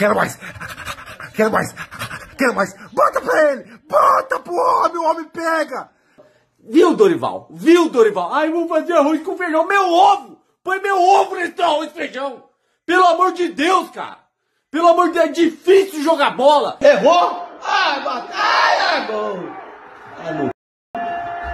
Quero mais. Quero mais. Quero mais. Bota pra ele. Bota pro homem. O homem pega. Viu, Dorival? Viu, Dorival? Ai, vou fazer arroz com feijão. Meu ovo! Põe meu ovo nesse arroz e feijão. Pelo amor de Deus, cara. Pelo amor de Deus, é difícil jogar bola. Errou? Ai, batalha, gol.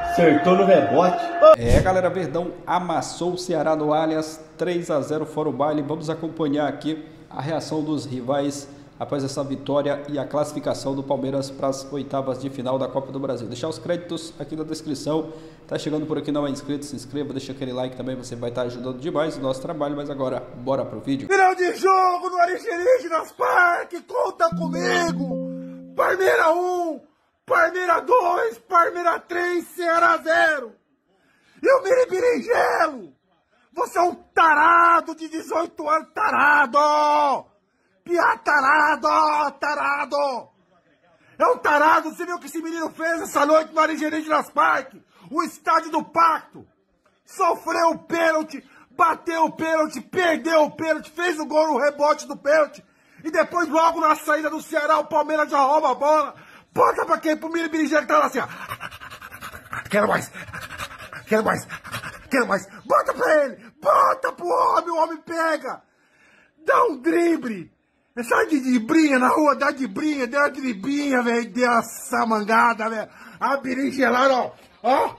Acertou no rebote. É, galera, Verdão amassou o Ceará no Allianz, 3-0 fora o baile. Vamos acompanhar aqui a reação dos rivais após essa vitória e a classificação do Palmeiras para as oitavas de final da Copa do Brasil. Deixar os créditos aqui na descrição. Tá chegando por aqui, não é inscrito, se inscreva, deixa aquele like também, você vai estar ajudando demais o nosso trabalho. Mas agora, bora pro vídeo. Final de jogo no Alexandre Parque, conta comigo. Palmeiras 1, Palmeiras 2, Palmeiras 3, Ceará 0. E o Miribirigelo, você é um tarado de 18 anos, tarado. Piá tarado. É um tarado, você viu o que esse menino fez essa noite no Alexandre Parque? O estádio do Pacto. Sofreu o pênalti, bateu o pênalti, perdeu o pênalti, fez o gol no rebote do pênalti. E depois, logo na saída do Ceará, o Palmeiras já rouba a bola. Bota pra quem? Pro Miribirigelo que tá lá assim, ó. Quero mais. Quero mais. Quero mais. Bota pra ele. Bota pro homem. O homem pega. Dá um drible. Sai de driblinha na rua. Dá driblinha. Deu uma driblinha, velho. Deu essa mangada, velho. A berinjelada, ó.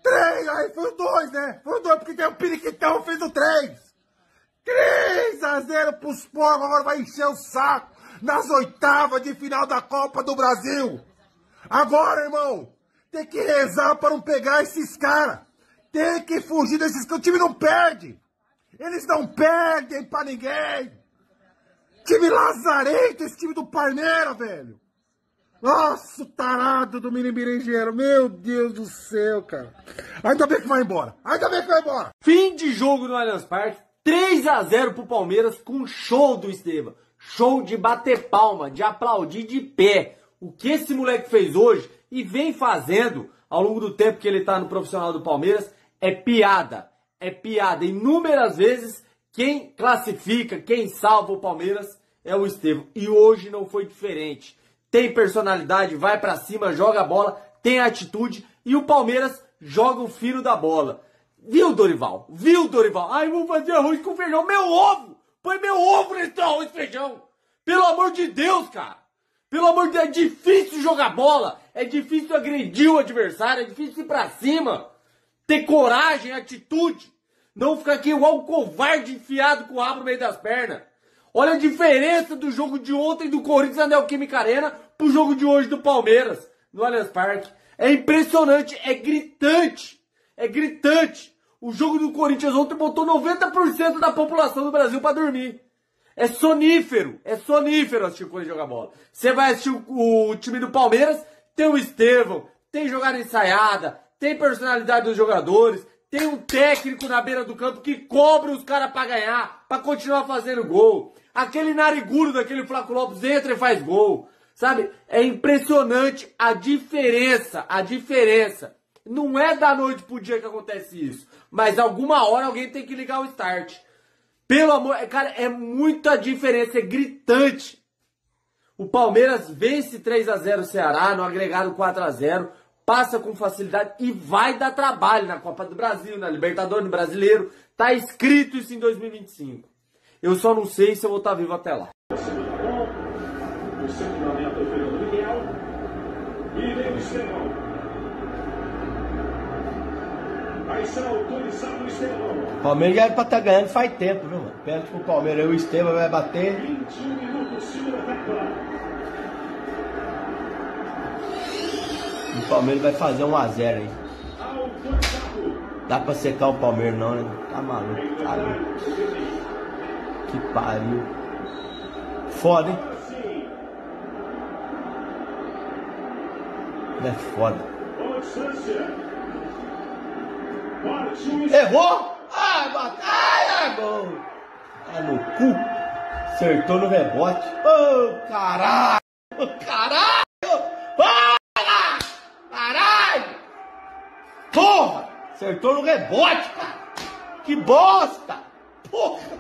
3. Aí foi o 2, né? Foi o 2 porque tem o periquitão. Fez o 3. 3-0 pros porcos. Agora vai encher o saco nas oitavas de final da Copa do Brasil. Agora, irmão, tem que rezar para não pegar esses caras. Tem que fugir desses caras. O time não perde. Eles não perdem pra ninguém. Time lazarento, esse time do Palmeiras, velho. Nossa, o tarado do Miribirigelo. Meu Deus do céu, cara. Ainda bem que vai embora. Fim de jogo no Allianz Parque. 3-0 pro Palmeiras com show do Estevam. Show de bater palma, de aplaudir de pé. O que esse moleque fez hoje e vem fazendo ao longo do tempo que ele tá no profissional do Palmeiras é piada. É piada. Inúmeras vezes quem classifica, quem salva o Palmeiras é o Estevam. E hoje não foi diferente. Tem personalidade, vai pra cima, joga a bola, tem atitude e o Palmeiras joga o fino da bola. Viu, Dorival? Viu, Dorival? Ai, vou fazer arroz com feijão. Meu ovo! Põe meu ovo nesse arroz e feijão. Pelo amor de Deus, cara. Pelo amor de Deus, é difícil jogar bola. É difícil agredir o adversário. É difícil ir pra cima. Ter coragem, atitude. Não ficar aqui igual um covarde enfiado com o rabo no meio das pernas. Olha a diferença do jogo de ontem do Corinthians na Neoquímica Arena pro jogo de hoje do Palmeiras no Allianz Parque. É impressionante, é gritante. É gritante. O jogo do Corinthians ontem botou 90% da população do Brasil pra dormir. É sonífero assistir o Corinthians jogar bola. Você vai assistir o time do Palmeiras, tem o Estevam, tem jogada ensaiada, tem personalidade dos jogadores, tem um técnico na beira do campo que cobra os caras pra ganhar, pra continuar fazendo gol. Aquele narigudo daquele Flaco Lopes entra e faz gol. Sabe? É impressionante a diferença. Não é da noite pro dia que acontece isso. Mas alguma hora alguém tem que ligar o start. Pelo amor... Cara, é muita diferença. É gritante. O Palmeiras vence 3-0 o Ceará no agregado 4-0. Passa com facilidade e vai dar trabalho na Copa do Brasil, na Libertadores, no Brasileiro. Tá escrito isso em 2025. Eu só não sei se eu vou estar vivo até lá. O Palmeiras já era pra estar ganhando faz tempo, viu, mano? Pênalti pro Palmeiras. Aí o Estevam vai bater. O Palmeiras vai fazer 1-0 aí. Dá pra secar o Palmeiras não, né? Tá maluco, tá louco. Que pariu. Foda, hein? É foda. Errou? Ai, batalha, gol. É no cu. Acertou no rebote. Ô, caralho. Caralho. Caralho. Porra. Acertou no rebote, cara. Que bosta. Porra.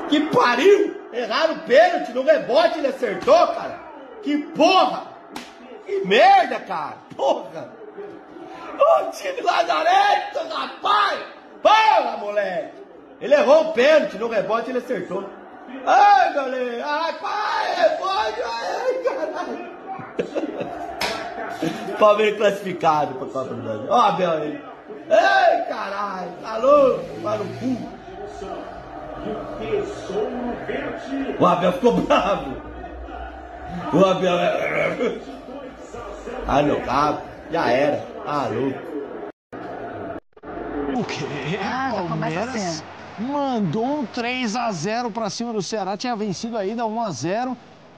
Que pariu! Erraram o pênalti, no rebote ele acertou, cara. Que porra! Que merda, cara! Porra! O time lazarento, rapaz! Porra, moleque! Ele errou o pênalti, no rebote ele acertou. Ai, galera! Ai, pai! Pode! Ai, caralho! Palmeiras classificado pra Copa do Brasil. Ó, Abel aí. Ei, caralho! Tá louco? Para o cu! O Abel ficou bravo. O Abel... Ah, meu cabo. Já era. Ah, louco. O quê? Palmeiras mandou um 3-0 pra cima do Ceará. Tinha vencido ainda 1-0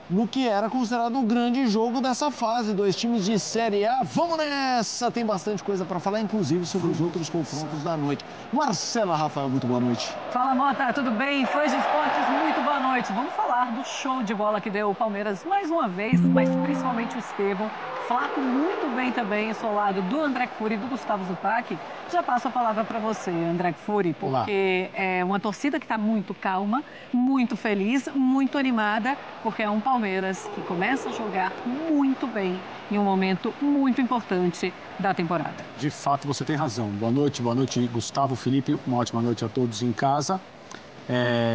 no que era considerado um grande jogo dessa fase. Dois times de Série A. Vamos nessa! Tem bastante coisa para falar, inclusive sobre os outros confrontos da noite. Marcela Rafael, muito boa noite. Fala, Mota, tudo bem? Fãs de esportes, muito boa noite. Vamos falar do show de bola que deu o Palmeiras mais uma vez, mas principalmente o Estevão. Flaco muito bem também, ao lado do André Fury e do Gustavo Zupac. Já passo a palavra para você, André Fury, porque é uma torcida que está muito calma, muito feliz, muito animada, porque é um Palmeiras que começa a jogar muito bem em um momento muito importante da temporada. De fato, você tem razão. Boa noite, Gustavo, Felipe. Uma ótima noite a todos em casa.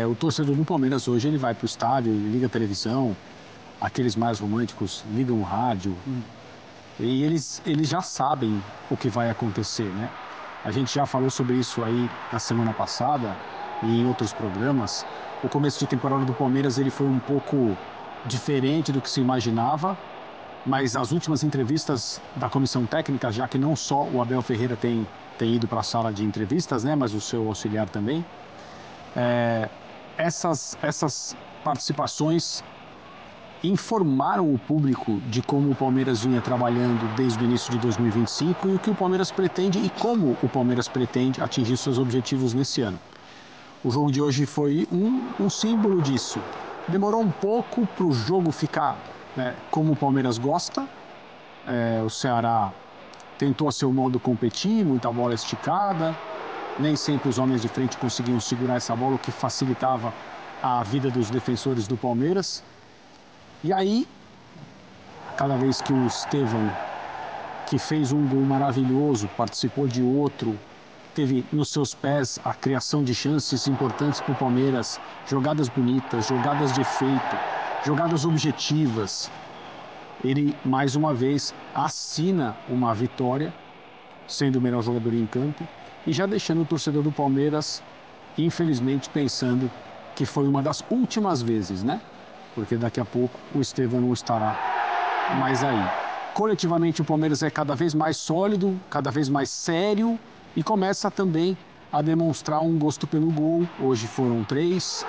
O torcedor do Palmeiras hoje ele vai para o estádio, liga a televisão, aqueles mais românticos ligam o rádio. E eles já sabem o que vai acontecer, né? A gente já falou sobre isso aí na semana passada e em outros programas. O começo de temporada do Palmeiras ele foi um pouco diferente do que se imaginava, mas as últimas entrevistas da comissão técnica, já que não só o Abel Ferreira tem ido para a sala de entrevistas, né, mas o seu auxiliar também, essas participações informaram o público de como o Palmeiras vinha trabalhando desde o início de 2025 e o que o Palmeiras pretende e como o Palmeiras pretende atingir seus objetivos nesse ano. O jogo de hoje foi um símbolo disso. Demorou um pouco para o jogo ficar como o Palmeiras gosta. O Ceará tentou a seu modo competir, muita bola esticada. Nem sempre os homens de frente conseguiam segurar essa bola, o que facilitava a vida dos defensores do Palmeiras. E aí, cada vez que o Estevão, que fez um gol maravilhoso, participou de outro, teve nos seus pés a criação de chances importantes para o Palmeiras, jogadas bonitas, jogadas de efeito, jogadas objetivas. Ele, mais uma vez, assina uma vitória, sendo o melhor jogador em campo, e já deixando o torcedor do Palmeiras, infelizmente, pensando que foi uma das últimas vezes, né? Porque daqui a pouco o Estevão não estará mais aí. Coletivamente, o Palmeiras é cada vez mais sólido, cada vez mais sério e começa também a demonstrar um gosto pelo gol. Hoje foram 3.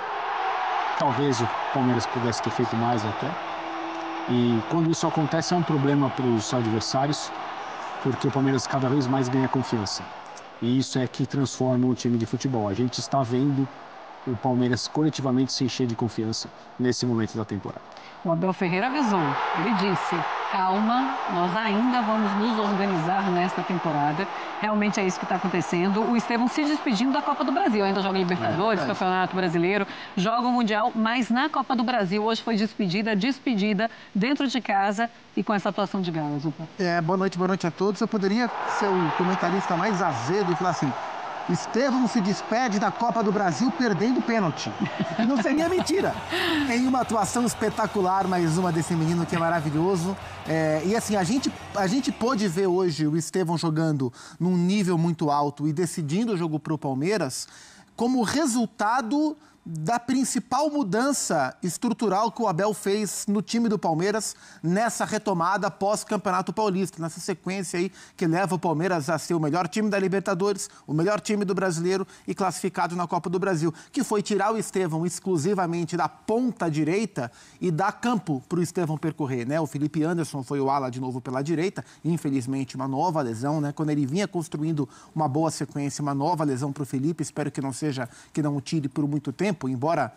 Talvez o Palmeiras pudesse ter feito mais até. E quando isso acontece é um problema para os adversários, porque o Palmeiras cada vez mais ganha confiança. E isso é que transforma o time de futebol. A gente está vendo o Palmeiras coletivamente se encher de confiança nesse momento da temporada. O Abel Ferreira avisou, ele disse, calma, nós ainda vamos nos organizar nesta temporada. Realmente é isso que está acontecendo. O Estevão se despedindo da Copa do Brasil, ainda joga Libertadores, Campeonato Brasileiro, joga o Mundial, mas na Copa do Brasil hoje foi despedida dentro de casa e com essa atuação de gala, Zupa. Boa noite a todos. Eu poderia ser o comentarista mais azedo e falar assim: Estevão se despede da Copa do Brasil perdendo pênalti. Não seria mentira. Em uma atuação espetacular, mais uma desse menino que é maravilhoso. E assim, a gente pôde ver hoje o Estevão jogando num nível muito alto e decidindo o jogo pro Palmeiras como resultado da principal mudança estrutural que o Abel fez no time do Palmeiras nessa retomada pós-Campeonato Paulista, nessa sequência aí que leva o Palmeiras a ser o melhor time da Libertadores, o melhor time do Brasileiro e classificado na Copa do Brasil, que foi tirar o Estevão exclusivamente da ponta direita e dar campo para o Estevão percorrer, né? O Felipe Anderson foi o ala de novo pela direita, infelizmente uma nova lesão, né? Quando ele vinha construindo uma boa sequência, uma nova lesão para o Felipe, espero que não o tire por muito tempo. tempo, embora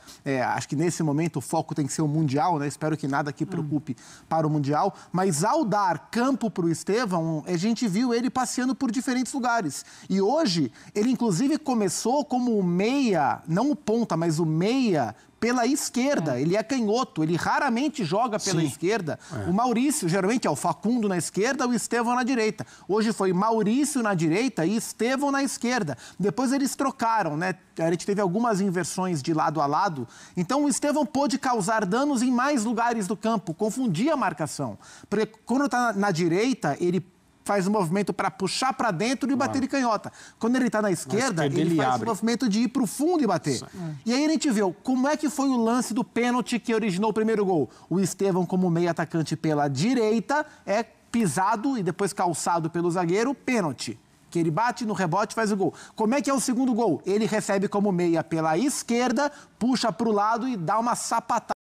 acho que nesse momento o foco tem que ser o Mundial, né? Espero que nada aqui preocupe para o Mundial, mas ao dar campo para o Estevão, a gente viu ele passeando por diferentes lugares. E hoje, ele inclusive começou como o meia, não o ponta, mas o meia, pela esquerda. Ele é canhoto, ele raramente joga pela esquerda. O Maurício, geralmente, é o Facundo na esquerda, o Estevão na direita. Hoje foi Maurício na direita e Estevão na esquerda. Depois eles trocaram, né? A gente teve algumas inversões de lado a lado. Então o Estevão pôde causar danos em mais lugares do campo, confundir a marcação. Porque quando está na direita, ele faz um movimento para puxar para dentro e bater de canhota. Quando ele está na esquerda, ele faz o movimento de ir para o fundo e bater. E aí a gente viu como é que foi o lance do pênalti que originou o primeiro gol. O Estevão, como meio atacante pela direita, é pisado e depois calçado pelo zagueiro, pênalti. Que ele bate no rebote e faz o gol. Como é que é o segundo gol? Ele recebe como meia pela esquerda, puxa para o lado e dá uma sapatada.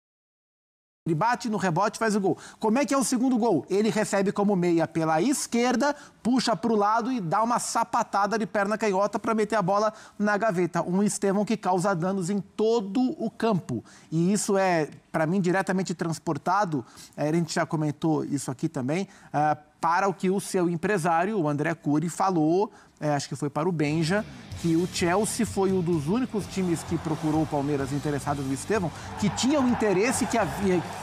Ele bate no rebote e faz o gol. Como é que é o segundo gol? Ele recebe como meia pela esquerda, puxa para o lado e dá uma sapatada de perna canhota para meter a bola na gaveta. Um Estevão que causa danos em todo o campo. E isso é, para mim, diretamente transportado, a gente já comentou isso aqui também, para o que o seu empresário, o André Cury, falou, acho que foi para o Benja, que o Chelsea foi um dos únicos times que procurou o Palmeiras interessado no Estevão, que tinha o interesse,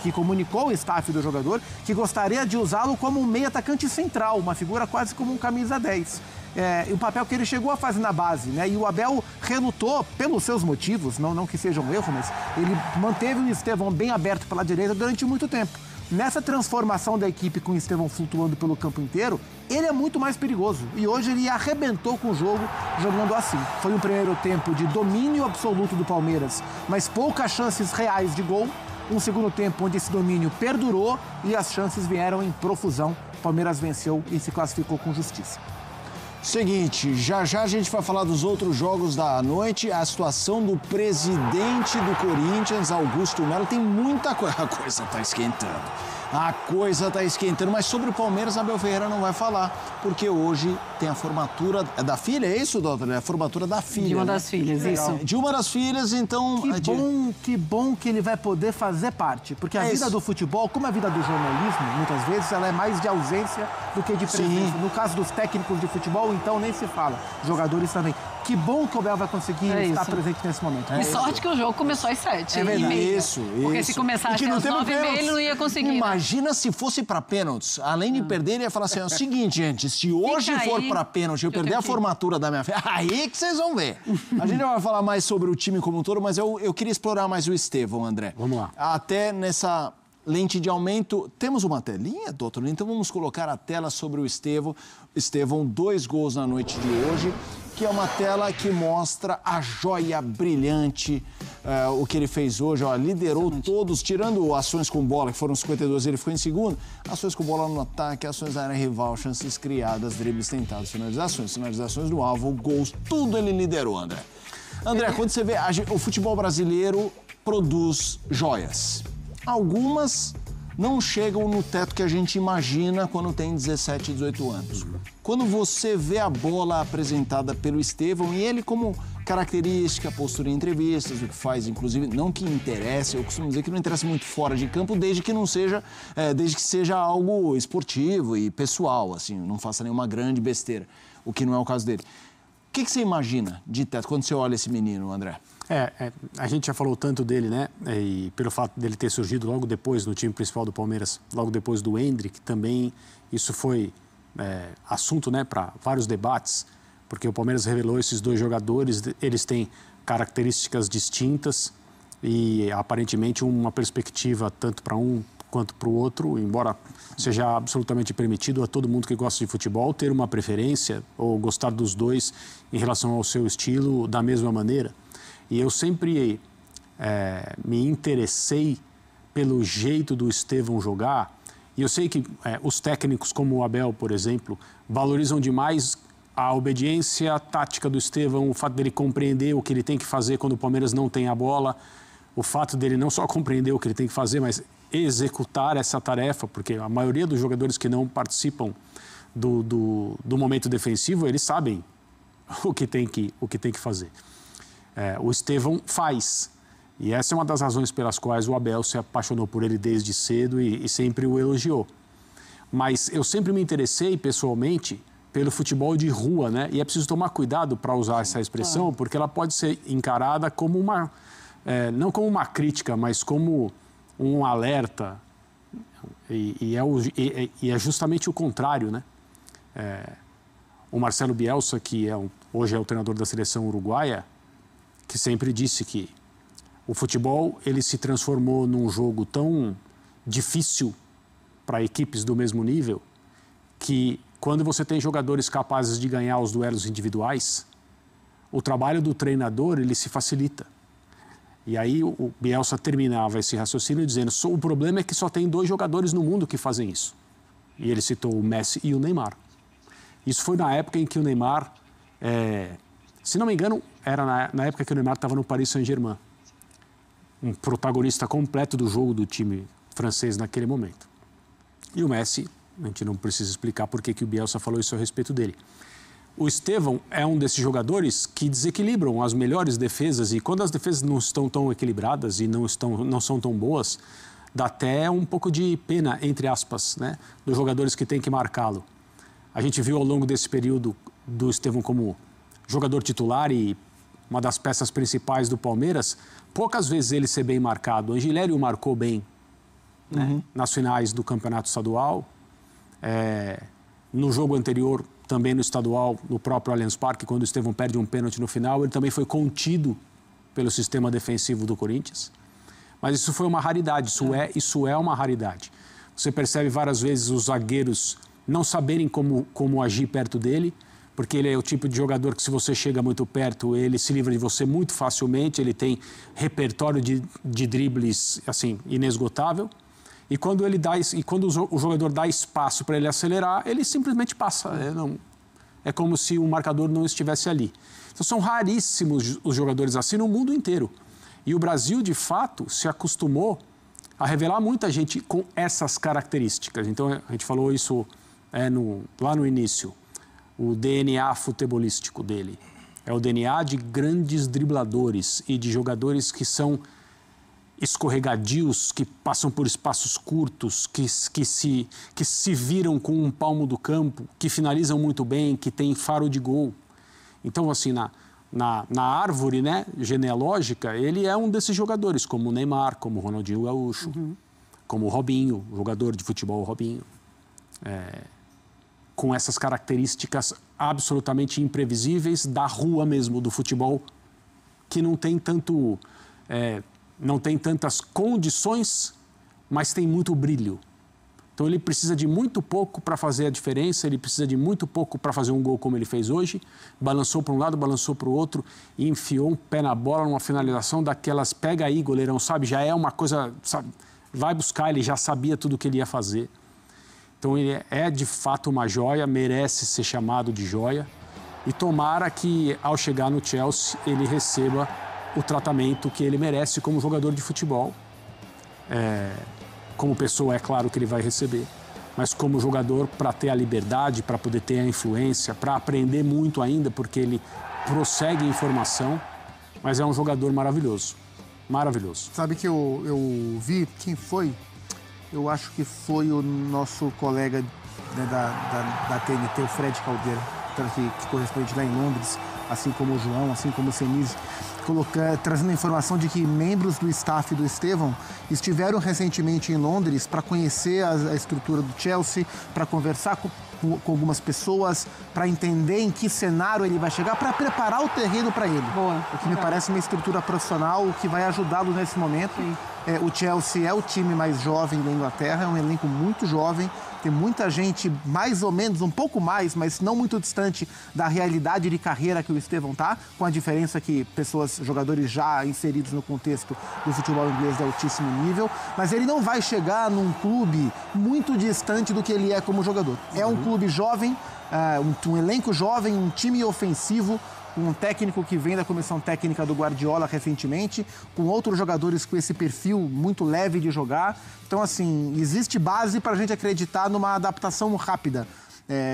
que comunicou o staff do jogador, que gostaria de usá-lo como um meio atacante central, uma figura quase como um camisa 10. O papel que ele chegou a fazer na base, né? E o Abel relutou pelos seus motivos, não que seja um erro, mas ele manteve o Estevão bem aberto pela direita durante muito tempo. Nessa transformação da equipe com o Estevão flutuando pelo campo inteiro, ele é muito mais perigoso. E hoje ele arrebentou com o jogo jogando assim. Foi um primeiro tempo de domínio absoluto do Palmeiras, mas poucas chances reais de gol. Um segundo tempo onde esse domínio perdurou e as chances vieram em profusão. O Palmeiras venceu e se classificou com justiça. Seguinte, já a gente vai falar dos outros jogos da noite. A situação do presidente do Corinthians, Augusto Melo, tem muita coisa. A coisa tá esquentando. A coisa tá esquentando, mas sobre o Palmeiras, Abel Ferreira não vai falar, porque hoje tem a formatura da filha, é isso, doutor? É a formatura da filha. De uma né? das filhas, isso. De uma das filhas, então... Que bom que ele vai poder fazer parte, porque a vida do futebol, como a vida do jornalismo, muitas vezes, ela é mais de ausência do que de presença. Sim. No caso dos técnicos de futebol, então nem se fala. Jogadores também. Que bom que o Abel vai conseguir estar presente nesse momento. E sorte que o jogo começou às 7h30. Isso. Porque se começasse às 9h30, ele não ia conseguir. Imagina se fosse para pênaltis. Além de perder, ele ia falar assim, é o seguinte, gente, se hoje for para pênalti, eu perder a formatura da minha filha, aí que vocês vão ver. A gente vai falar mais sobre o time como um todo, mas eu queria explorar mais o Estevão, André. Vamos lá. Até nessa lente de aumento, temos uma telinha, doutor? Então vamos colocar a tela sobre o Estevão. Estevão, 2 gols na noite de hoje, que é uma tela que mostra a joia brilhante, o que ele fez hoje, ó, liderou todos, tirando ações com bola, que foram 52, ele ficou em segundo, ações com bola no ataque, ações na área rival, chances criadas, dribles tentados, finalizações no alvo, gols, tudo ele liderou, André. André, quando você vê, o futebol brasileiro produz joias. Algumas não chegam no teto que a gente imagina quando tem 17, 18 anos. Quando você vê a bola apresentada pelo Estevão, e ele como característica, postura em entrevistas, o que faz, inclusive, não que interesse, eu costumo dizer que não interessa muito fora de campo, desde que seja algo esportivo e pessoal, assim, não faça nenhuma grande besteira, o que não é o caso dele. O que você imagina de teto quando você olha esse menino, André? A gente já falou tanto dele, né? E pelo fato dele ter surgido logo depois no time principal do Palmeiras, logo depois do Endrick, também isso foi assunto, né, para vários debates, porque o Palmeiras revelou esses 2 jogadores, eles têm características distintas e aparentemente uma perspectiva tanto para um quanto para o outro, embora seja absolutamente permitido a todo mundo que gosta de futebol ter uma preferência ou gostar dos 2 em relação ao seu estilo da mesma maneira. E eu sempre me interessei pelo jeito do Estevão jogar. E eu sei que os técnicos como o Abel, por exemplo, valorizam demais a obediência tática do Estevão, o fato dele compreender o que ele tem que fazer quando o Palmeiras não tem a bola, o fato dele não só compreender o que ele tem que fazer, mas executar essa tarefa, porque a maioria dos jogadores que não participam do momento defensivo, eles sabem o que tem que fazer. O Estevão faz. E essa é uma das razões pelas quais o Abel se apaixonou por ele desde cedo e sempre o elogiou. Mas eu sempre me interessei, pessoalmente, pelo futebol de rua, né? E é preciso tomar cuidado para usar essa expressão, porque ela pode ser encarada como uma... não como uma crítica, mas como um alerta. E é justamente o contrário, né? O Marcelo Bielsa, que hoje é o treinador da seleção uruguaia, que sempre disse que o futebol ele se transformou num jogo tão difícil para equipes do mesmo nível que quando você tem jogadores capazes de ganhar os duelos individuais, o trabalho do treinador ele se facilita. E aí o Bielsa terminava esse raciocínio dizendo: o problema é que só tem 2 jogadores no mundo que fazem isso. E ele citou o Messi e o Neymar. Isso foi na época em que o Neymar, se não me engano, era na época que o Neymar estava no Paris Saint-Germain. Um protagonista completo do jogo do time francês naquele momento. E o Messi, a gente não precisa explicar por que o Bielsa falou isso a respeito dele. O Estevão é um desses jogadores que desequilibram as melhores defesas, e quando as defesas não estão tão equilibradas e não são tão boas, dá até um pouco de pena, entre aspas, né, dos jogadores que têm que marcá-lo. A gente viu ao longo desse período do Estevão como jogador titular e uma das peças principais do Palmeiras, poucas vezes ele ser bem marcado. O Angileri o marcou bem, né, nas finais do Campeonato Estadual, no jogo anterior, também no estadual, no próprio Allianz Parque, quando o Estevão perde um pênalti no final, ele também foi contido pelo sistema defensivo do Corinthians. Mas isso foi uma raridade, isso é uma raridade. Você percebe várias vezes os zagueiros não saberem como agir perto dele, porque ele é o tipo de jogador que, se você chega muito perto, ele se livra de você muito facilmente, ele tem repertório de dribles assim, inesgotável. E quando o jogador dá espaço para ele acelerar, ele simplesmente passa. É como se o marcador não estivesse ali. Então, são raríssimos os jogadores assim no mundo inteiro. E o Brasil, de fato, se acostumou a revelar muita gente com essas características. Então, a gente falou isso lá no início. O DNA futebolístico dele é o DNA de grandes dribladores e de jogadores que são escorregadios, que passam por espaços curtos, que se viram com um palmo do campo, que finalizam muito bem, que tem faro de gol. Então, assim, na árvore, né, genealógica, ele é um desses jogadores, como o Neymar, como o Ronaldinho Gaúcho, como o Robinho, jogador de futebol Robinho. Com essas características absolutamente imprevisíveis da rua mesmo, do futebol, que não tem tantas condições, mas tem muito brilho. Então ele precisa de muito pouco para fazer a diferença, ele precisa de muito pouco para fazer um gol como ele fez hoje, balançou para um lado, balançou para o outro e enfiou um pé na bola numa finalização daquelas, pega aí, goleirão, sabe? Já é uma coisa, sabe? Vai buscar, ele já sabia tudo o que ele ia fazer. Então ele é de fato uma joia, merece ser chamado de joia e tomara que ao chegar no Chelsea ele receba o tratamento que ele merece como jogador de futebol. Como pessoa, é claro que ele vai receber, mas como jogador, para ter a liberdade, para poder ter a influência, para aprender muito ainda, porque ele prossegue em formação, mas é um jogador maravilhoso, maravilhoso. Sabe que eu vi quem foi? Eu acho que foi o nosso colega, né, da TNT, o Fred Caldeira, que corresponde lá em Londres, assim como o João, assim como o Senise, trazendo a informação de que membros do staff do Estevão estiveram recentemente em Londres para conhecer a estrutura do Chelsea, para conversar com algumas pessoas, para entender em que cenário ele vai chegar, para preparar o terreno para ele. Boa. O que me parece uma estrutura profissional que vai ajudá-lo nesse momento. O Chelsea é o time mais jovem da Inglaterra, é um elenco muito jovem, tem muita gente mais ou menos, um pouco mais, mas não muito distante da realidade de carreira que o Estevão tá, com a diferença que jogadores já inseridos no contexto do futebol inglês de altíssimo nível, mas ele não vai chegar num clube muito distante do que ele é como jogador. É um clube jovem, um elenco jovem, um time ofensivo, um técnico que vem da comissão técnica do Guardiola recentemente, com outros jogadores com esse perfil muito leve de jogar. Então, assim, existe base para a gente acreditar numa adaptação rápida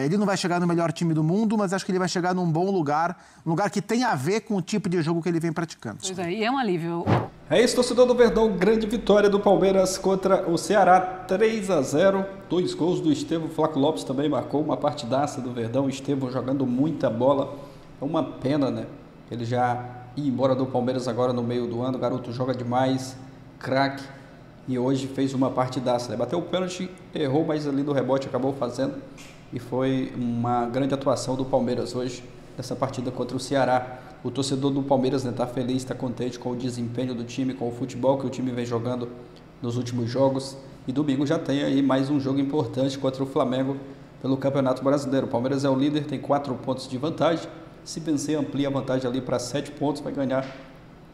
Ele não vai chegar no melhor time do mundo, mas acho que ele vai chegar num bom lugar, um lugar que tem a ver com o tipo de jogo que ele vem praticando. Pois é, e é um alívio. É isso, torcedor do Verdão, grande vitória do Palmeiras contra o Ceará, 3-0, 2 gols do Estevão, Flaco Lopes também marcou uma partidaça do Verdão, Estevão jogando muita bola, é uma pena, né? Ele já ia embora do Palmeiras agora no meio do ano, o garoto joga demais, craque, e hoje fez uma partidaça, né? Bateu o pênalti, errou, mas ali no rebote acabou fazendo, e foi uma grande atuação do Palmeiras hoje, nessa partida contra o Ceará. O torcedor do Palmeiras está feliz, está contente com o desempenho do time, com o futebol que o time vem jogando nos últimos jogos. E domingo já tem aí mais um jogo importante contra o Flamengo pelo Campeonato Brasileiro. O Palmeiras é o líder, tem 4 pontos de vantagem. Se vencer, amplia a vantagem ali para 7 pontos, vai ganhar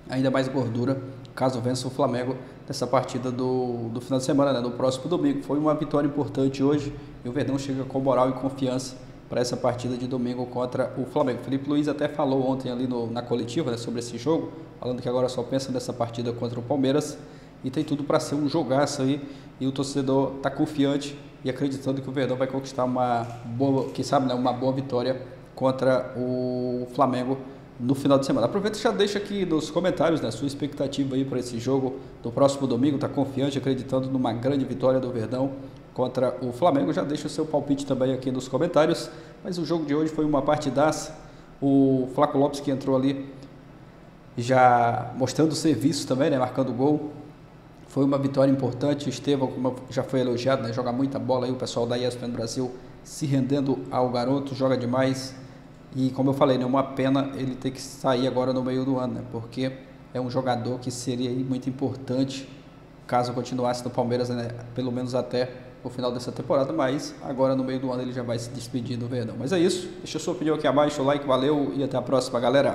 ainda mais gordura caso vença o Flamengo nessa partida do final de semana, né? No próximo domingo. Foi uma vitória importante hoje e o Verdão chega com moral e confiança para essa partida de domingo contra o Flamengo. Felipe Luiz até falou ontem ali na coletiva, né, sobre esse jogo, falando que agora só pensa nessa partida contra o Palmeiras e tem tudo para ser um jogaço aí, e o torcedor está confiante e acreditando que o Verdão vai conquistar uma boa, quem sabe, né, uma boa vitória contra o Flamengo no final de semana. Aproveita e já deixa aqui nos comentários, né, sua expectativa aí para esse jogo do próximo domingo. Está confiante, acreditando numa grande vitória do Verdão contra o Flamengo? Já deixa o seu palpite também aqui nos comentários. Mas o jogo de hoje foi uma partidaça. O Flaco Lopes, que entrou ali já mostrando serviço também, né, marcando gol. Foi uma vitória importante. O Estevão, como já foi elogiado, né, joga muita bola aí. O pessoal da ESPN Brasil se rendendo ao garoto, joga demais. E como eu falei, né, uma pena ele ter que sair agora no meio do ano, né, porque é um jogador que seria aí muito importante caso continuasse no Palmeiras, né, pelo menos até o final dessa temporada, mas agora no meio do ano ele já vai se despedir do Verdão. Mas é isso, deixa a sua opinião aqui abaixo, o like, valeu e até a próxima, galera!